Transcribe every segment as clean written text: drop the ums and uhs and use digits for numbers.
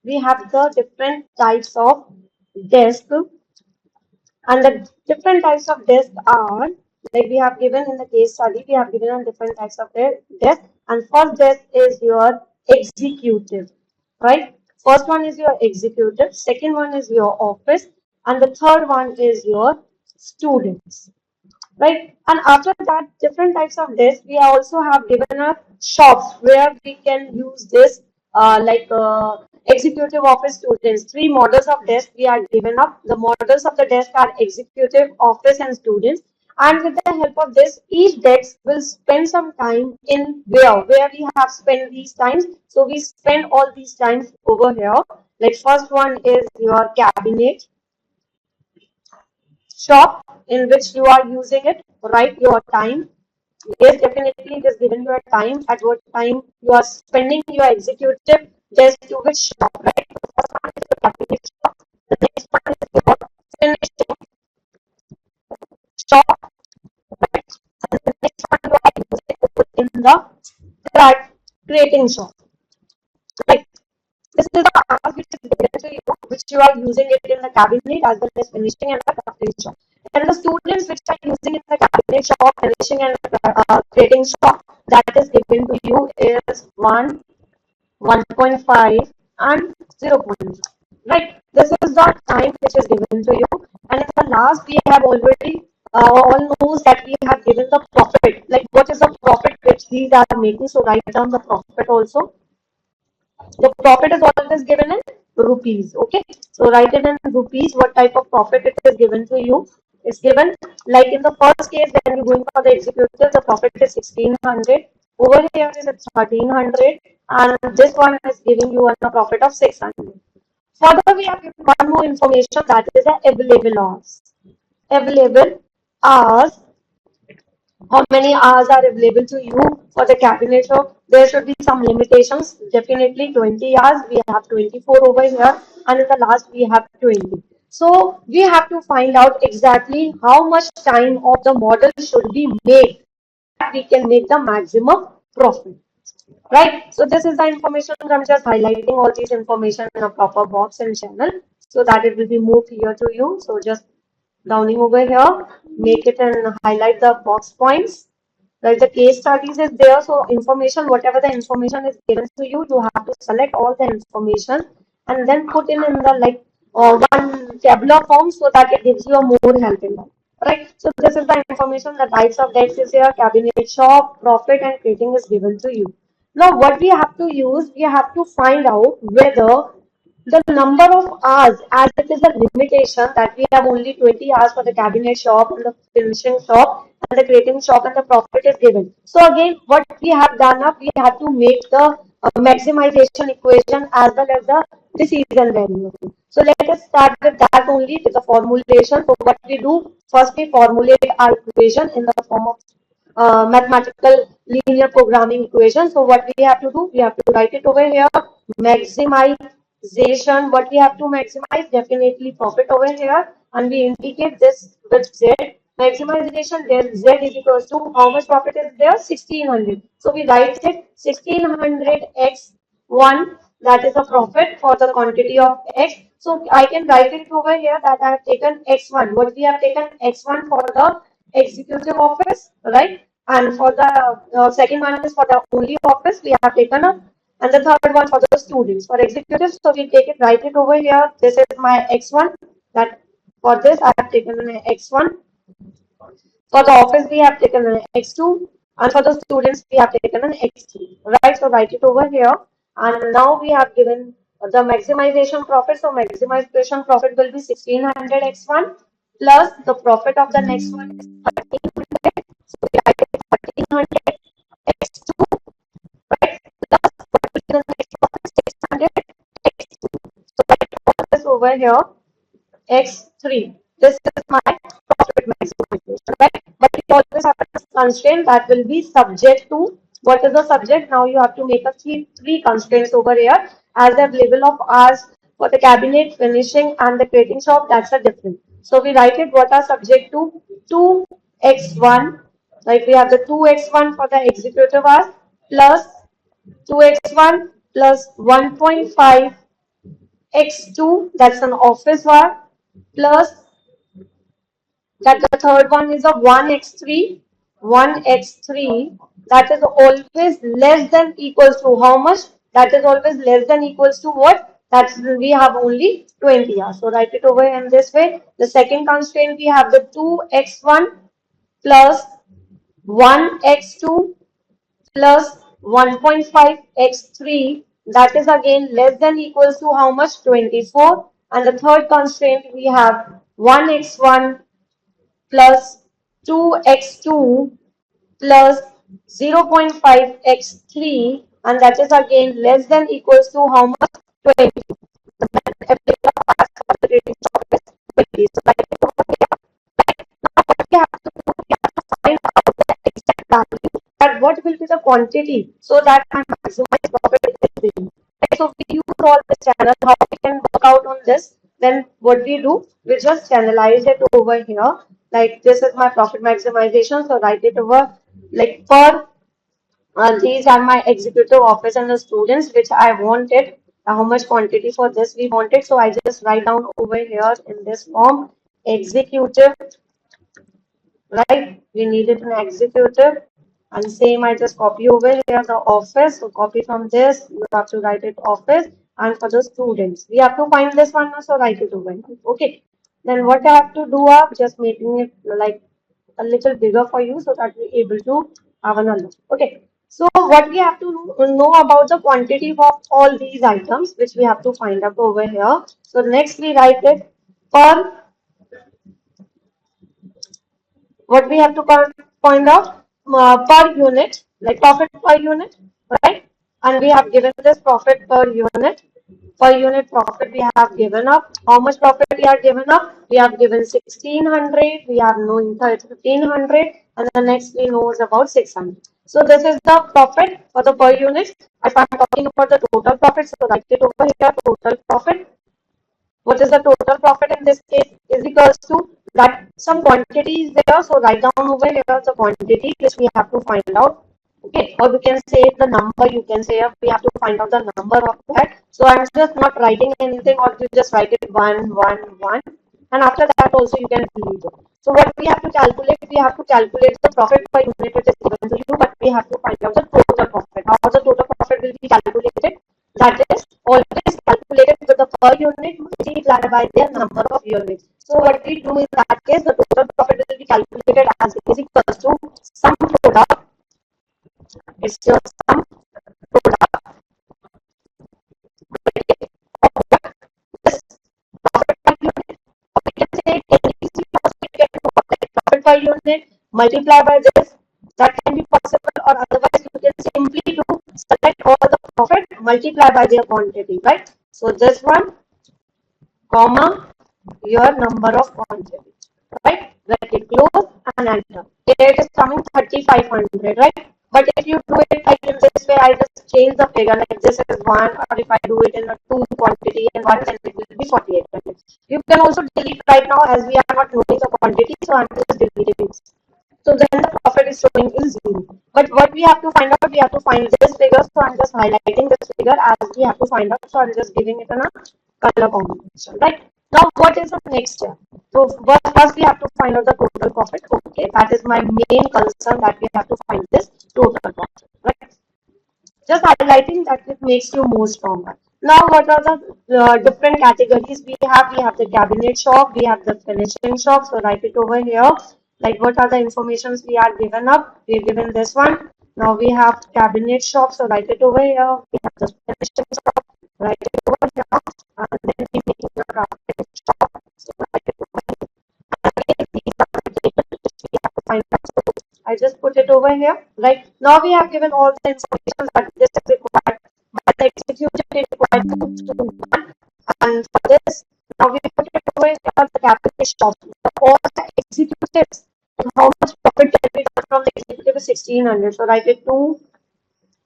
we have the different types of desk, and the different types of desk are, like we have given in the case study, we have given on different types of desk. And first desk is your executive, right? First one is your executive, second one is your office, and the third one is your students, right? And after that, different types of desks. We also have given a shops where we can use this, executive office students. Three models of desk we are given up. The models of the desk are executive, office, and students. And with the help of this, each desk will spend some time in where we have spent these times. So we spend all these times over here. Like first one is your cabinet shop in which you are using it, write your time. Yes, definitely it is given your time, at what time you are spending your executive desk to which shop, right? The first one is your cabinet shop, the next one is your finishing shop, right? And the next one you are using it in the creating shop, right? This is the hours which is given to you, which you are using it in the cabinet as well as finishing and the crafting shop. And the students which are using in the cabinet shop, finishing and creating shop, that is given to you is 1, 1.5 and 0.5. Right? This is the time which is given to you. And in the last, we have already all knows that we have given the profit. Like what is the profit which these are making? So write down the profit also. The profit is always given in rupees. Okay, so write it in rupees. What type of profit it is given to you? It's given like in the first case when you're going for the executive, the profit is 1600. Over here is 1300, and this one is giving you a profit of 600. Further, we have given one more information, that is the available hours. Available hours, how many hours are available to you for the cabinet shop? There should be some limitations. Definitely 20 hours. We have 24 over here, and in the last we have 20. So we have to find out exactly how much time of the model should be made that we can make the maximum profit. Right? So this is the information. I'm just highlighting all these information in a proper box and channel so that it will be more clear to you. So just downing over here, make it and highlight the box points. Like the case studies is there, so information, whatever the information is given to you, you have to select all the information and then put in the one tabular form so that it gives you a more help in that. Right. So this is the information. The types of debts is here, cabinet shop, profit, and creating is given to you. Now, what we have to use, we have to find out whether the number of hours, as it is a limitation that we have only 20 hours for the cabinet shop and the finishing shop and the creating shop, and the profit is given. So again, what we have done up, we have to make the maximization equation as well as the decision variable. So let us start with that only, with the formulation. So what we do, first we formulate our equation in the form of mathematical linear programming equation. So what we have to do, we have to write it over here, maximization. What we have to maximize, definitely profit over here, and we indicate this with z. Maximization, there z is equals to how much profit is there, 1600. So we write it 1600 x 1, that is a profit for the quantity of x. So I can write it over here that I have taken x1. What we have taken x1 for the executive office, right? And for the second one is for the only office we have taken up, and the third one for the students. For executives, so we take it, write it over here. This is my x1. That for this I have taken an x1. For the office we have taken an x2, and for the students we have taken an x3. Right? So write it over here. And now we have given the maximization profit. So maximization profit will be 1600 x1 plus the profit of the next one is 1300. So we write it 1300 x2, right? Plus what will be the next one, 600 x2. So write all this over here, x3. This is my profit maximization, right? But we always have a constraint that will be subject to, what is the subject? Now you have to make a three constraints over here, as the level of hours for the cabinet, finishing, and the creating shop. That's a different. So we write it, what are subject to 2x1. Like we have the 2x1 for the executive hours plus 2x1 plus 1.5 x2, that's an office work, plus that the third one is a 1x3, 1x3, that is always less than equals to how much? That is always less than equals to what? That's we have only 20 hours. So write it over in this way. The second constraint we have the 2x1 plus 1x2 plus 1.5x3, that is again less than equals to how much? 24. And the third constraint we have 1x1 plus 2x2 plus 0.5x3, and that is again less than equals to how much? 20. The So we have to find out the exact value that what will be the quantity so that I maximize profit efficiency. Right? So we use all the channel. How we can work out on this? Then what we do, we just channelize it over here. Like this is my profit maximization. So write it over like per these are my executive office and the students which I wanted. How much quantity for this we wanted. So I just write down over here in this form executive, right? We needed an executive, and same I just copy over here the office. So copy from this, you have to write it office, and for the students we have to find this one, so write it over here. Okay, then what I have to do up, just making it like a little bigger for you so that we're able to have a look. Okay, so what we have to know about the quantity of all these items which we have to find out over here. So next we write it per, what we have to find out per unit, like profit per unit, right? And we have given this profit per unit profit we have given up. How much profit we are given up? We have given 1600, we have known 1500, and the next we know is about 600. So this is the profit for the per unit. If I'm talking about the total profit, so write it over here, total profit. What is the total profit in this case is equals to that some quantity is there. So write down over here the quantity which we have to find out. Okay, or we can say the number, you can say we have to find out the number of that. So I'm just not writing anything, or you just write it 111, and after that also you can delete it. So what we have to calculate, we have to calculate the profit per unit which is given to you, but we have to find out the total profit. How the total profit will be calculated? That is always calculated with the per unit multiplied by their number of units. So what we do in that case, the total profit will be calculated as is equals to sum product. It's your sum product this profit per unit. Or we can say anything profit per unit multiply by this. That can be possible, or otherwise you can simply do select all the profit multiply by their quantity, right? So this one comma your number of quantity, right? Bracket close and enter. Here it is coming 3500, right? But if you do it like in this way, I just change the figure like this is 1, or if I do it in a 2 quantity and 1, then it will be 4800. You can also delete right now as we are not knowing the quantity, so I'm just deleting it. So then the profit is showing is 0. But what we have to find out, we have to find this figure. So I'm just highlighting this figure as we have to find out. So I'm just giving it a color combination, right? Now what is the next step? So first we have to find out the total profit. Okay, that is my main concern, that we have to find this total profit, right? Just highlighting that it makes you more stronger. Now, what are the different categories we have? We have the cabinet shop, we have the finishing shop. So write it over here. Like what are the informations we are given up? We are given this one. Now we have cabinet shop. So write it over here. We have the finishing shop. Write it over here. And then we make the cabinet shop. So write it over here. Again, these are the tables which we have to find out. So I just put it over here. Right now we have given all the information that this is required, but the execution is required to do one. And for this, now we put it over here the capital shop. All the executives, how much profit can be done from the executive is 1600. So write it to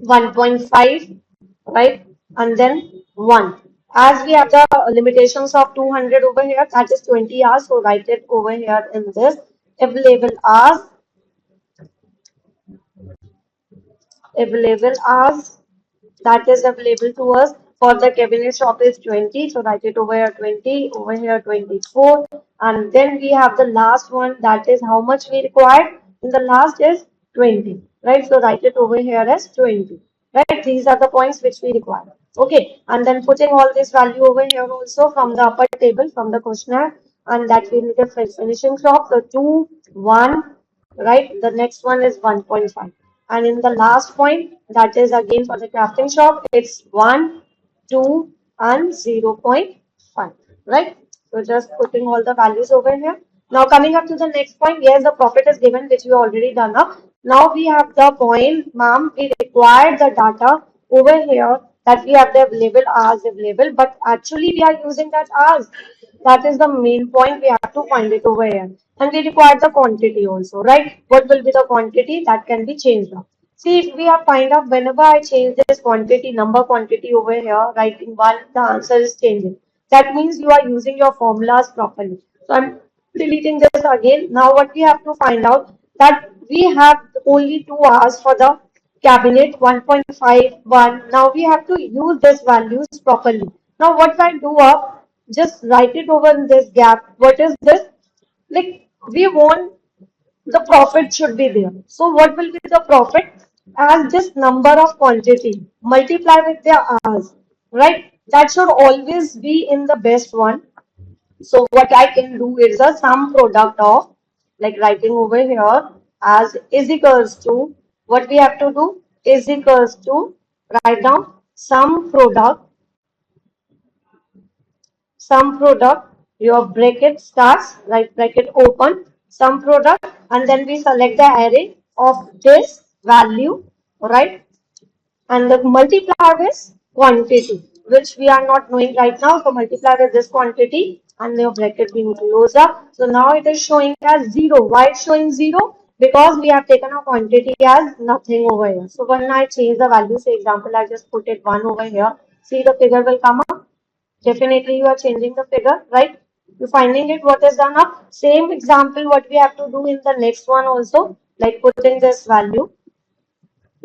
1.5, right? And then 1. As we have the limitations of 200 over here, that is 20 hours. So write it over here in this available hours. Available hours that is available to us for the cabinet shop is 20. So write it over here 20, over here 24. And then we have the last one, that is how much we require. In the last is 20, right? So write it over here as 20, right? These are the points which we require. Okay, and then putting all this value over here also from the upper table, from the questionnaire, and that we need a finishing crop. So 2, 1, right? The next one is 1.5. And in the last point, that is again for the crafting shop, it's 1, 2, and 0.5, right? So just putting all the values over here. Now coming up to the next point, yes, the profit is given, which we already done up. Now we have the point, ma'am, we require the data over here that we have the available hours available, but actually we are using that hours. That is the main point. We have to find it over here. And we require the quantity also, right? What will be the quantity that can be changed now? See, if we have find out whenever I change this quantity, number quantity over here, writing one, the answer is changing. That means you are using your formulas properly. So I'm deleting this again. Now what we have to find out that we have only 2 hours for the cabinet 1.51. Now we have to use this values properly. Now what I do up, just write it over in this gap. What is this? Like we want the profit should be there. So what will be the profit? As this number of quantity multiply with their hours, right? That should always be in the best one. So what I can do is a sum product of, like writing over here as is equals to, what we have to do is equals to, write down sum product, your bracket starts, right bracket open, sum product, and then we select the array of this value, right? And the multiplier is quantity, which we are not knowing right now. So multiply with this quantity and your bracket being closed up. So now it is showing as 0. Why it's showing 0? Because we have taken a quantity as nothing over here. So when I change the value, say example, I just put it 1 over here. See the figure will come up. Definitely you are changing the figure, right? You're finding it what is done up. Same example what we have to do in the next one also, like putting this value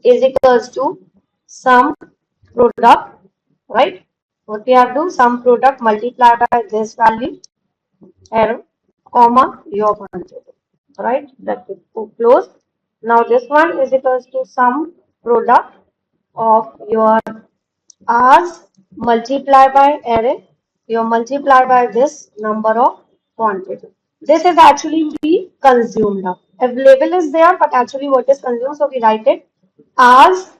is equals to sum product, right? What we have to do, sum product multiplied by this value, arrow, comma, your quantity, right? That is close. Now this one is equals to sum product of your hours multiplied by array, you multiply by this number of quantity. This is actually be consumed up. Available is there, but actually what is consumed, so we write it as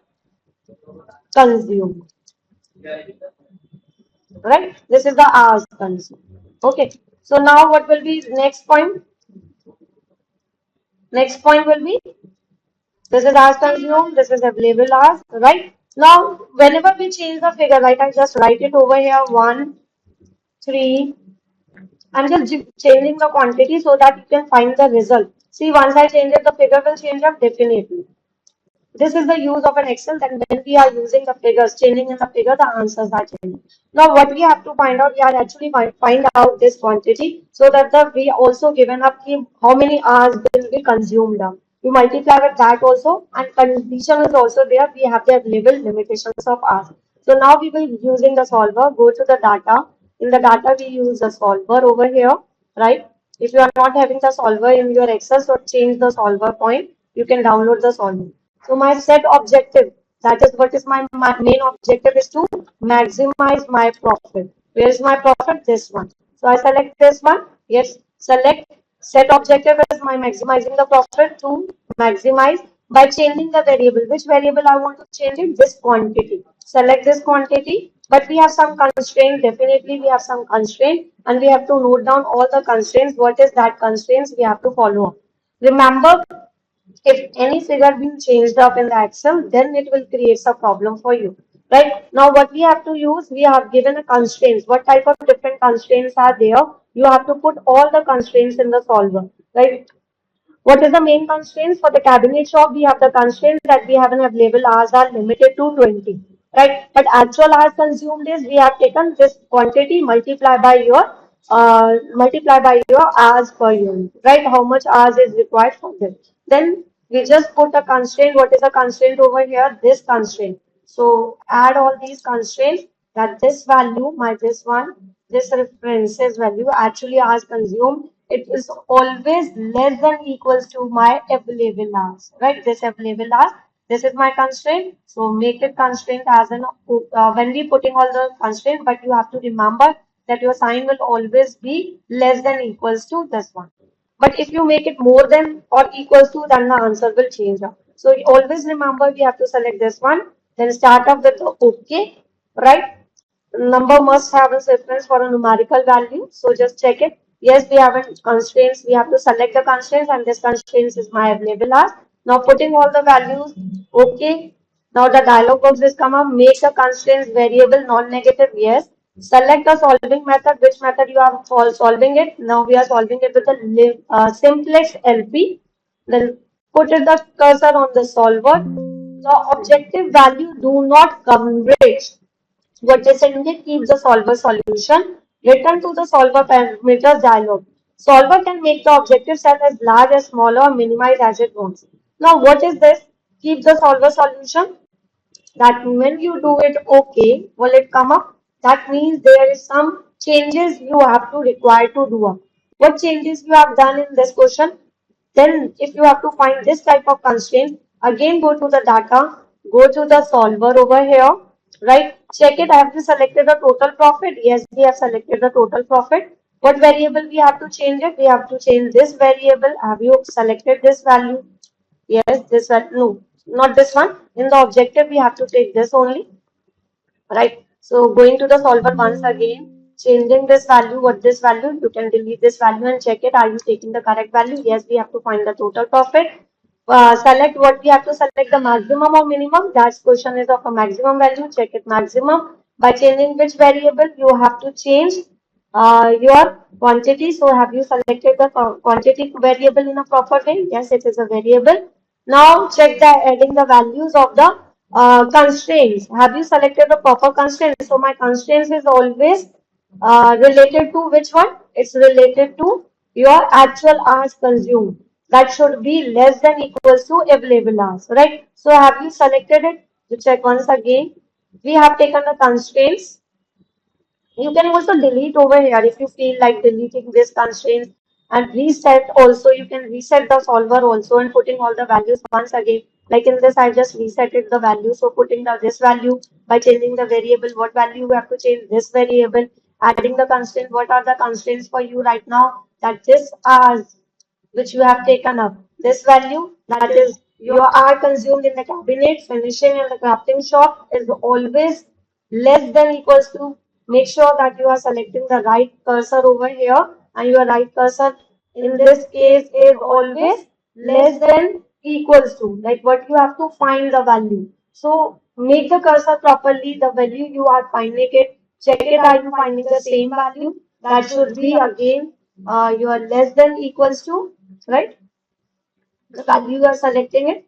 consumed, right? This is the hours consumed. Okay. So now what will be next point? Next point will be, this is hours consumed, this is available hours, right? Now, whenever we change the figure, right, I just write it over here, 1, 3, I'm just changing the quantity so that you can find the result. See, once I change it, the figure will change up definitely. This is the use of an Excel, that when we are using the figures, changing in the figure, the answers are changing. Now, what we have to find out, we are actually find out this quantity so that we also given up how many hours will be consumed. We multiply with that also, and condition is also there. We have the available limitations of hours. So now we will be using the solver. Go to the data. In the data, we use the solver over here, right? If you are not having the solver in your Excel, so change the solver point. You can download the solver. So my set objective, that is what is my main objective is to maximize my profit. Where is my profit? This one. So I select this one. Yes, select set objective is my maximizing the profit to maximize by changing the variable. Which variable I want to change it? This quantity. Select this quantity. But we have some constraint. Definitely we have some constraint, and we have to note down all the constraints. What is that constraints we have to follow? Remember, if any figure being changed up in the Excel, then it will create a problem for you. Right? Now what we have to use, we have given a constraints. What type of different constraints are there? You have to put all the constraints in the solver. Right? What is the main constraints for the cabinet shop? We have the constraint that we have an available hours are limited to 20, right? But actual hours consumed is we have taken this quantity multiply by your hours per unit, right? How much hours is required for this? Then we just put a constraint. What is the constraint over here? This constraint. So add all these constraints that this value, this references value actually as consumed, it is always less than equals to my available hours, right? This available hours, this is my constraint. So make it constraint as an, when we putting all the constraint, but you have to remember that your sign will always be less than equals to this one. But if you make it more than or equals to, then the answer will change. So always remember we have to select this one, then start off with OK, right? Number must have a reference for a numerical value. So just check it. Yes, we have a constraints. We have to select the constraints, and this constraints is my available as. Now putting all the values, OK. Now the dialog box is come up. Make the constraints variable non-negative. Yes. Select the solving method. Which method you are solving it? Now we are solving it with the simplex LP. Then put it the cursor on the solver. The objective value do not converge. What they said, keep the solver solution. Return to the solver parameters dialog. Solver can make the objective set as large as smaller or minimize as it wants. Now what is this? Keep the solver solution. That when you do it okay, will it come up? That means there is some changes you have to require to do. What changes you have done in this question? Then if you have to find this type of constraint, again go to the data, go to the solver over here, right? Check it. Have you selected the total profit? Yes, we have selected the total profit. What variable we have to change it? We have to change this variable. Have you selected this value? Yes, this one. No, not this one. In the objective, we have to take this only, right? So going to the solver once again, changing this value, what this value, you can delete this value and check it. Are you taking the correct value? Yes, we have to find the total profit. Select what we have to select, the maximum or minimum. That question is of a maximum value. Check it maximum. By changing which variable, you have to change your quantity. So have you selected the quantity variable in a proper way? Yes, it is a variable. Now check the adding the values of the constraints. Have you selected the proper constraints? So my constraints is always related to which one? It's related to your actual hours consumed. That should be less than equals to available hours, right? So have you selected it? To check once again. We have taken the constraints. You can also delete over here if you feel like deleting this constraint and reset also. You can reset the solver also and putting all the values once again. Like in this, I just resetted the value. So putting the this value by changing the variable, what value you have to change this variable, adding the constraint, what are the constraints for you right now that this as which you have taken up. This value that is you are consumed in the cabinet, finishing and the crafting shop is always less than equals to. Make sure that you are selecting the right cursor over here and your right cursor in this case is always less than equals to. Like what you have to find the value. So make the cursor properly, the value you are finding it. Check it, are you finding the same value? That should be again you are less than equals to, right? The value you are selecting it,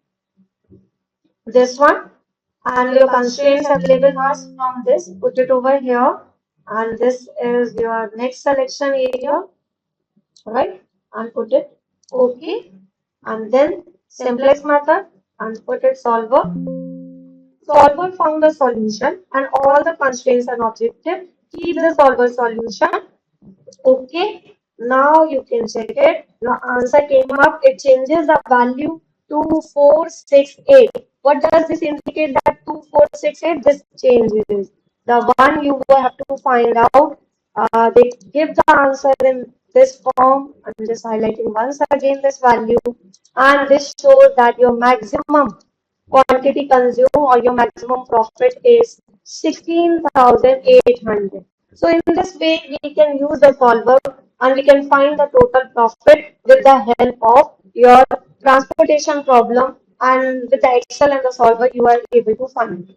this one, and your constraints available are from this, put it over here, and this is your next selection area, right? And put it OK, and then simplex method and put it solver. Solver found the solution and all the constraints and objective. Keep the solver solution. Okay, now you can check it. Your answer came up. It changes the value 2468. What does this indicate that 2468? This changes. The one you will have to find out. They give the answer in this form. I'm just highlighting once again this value. And this shows that your maximum quantity consumed or your maximum profit is 16,800. So in this way, we can use the solver and we can find the total profit with the help of your transportation problem, and with the Excel and the solver, you are able to find.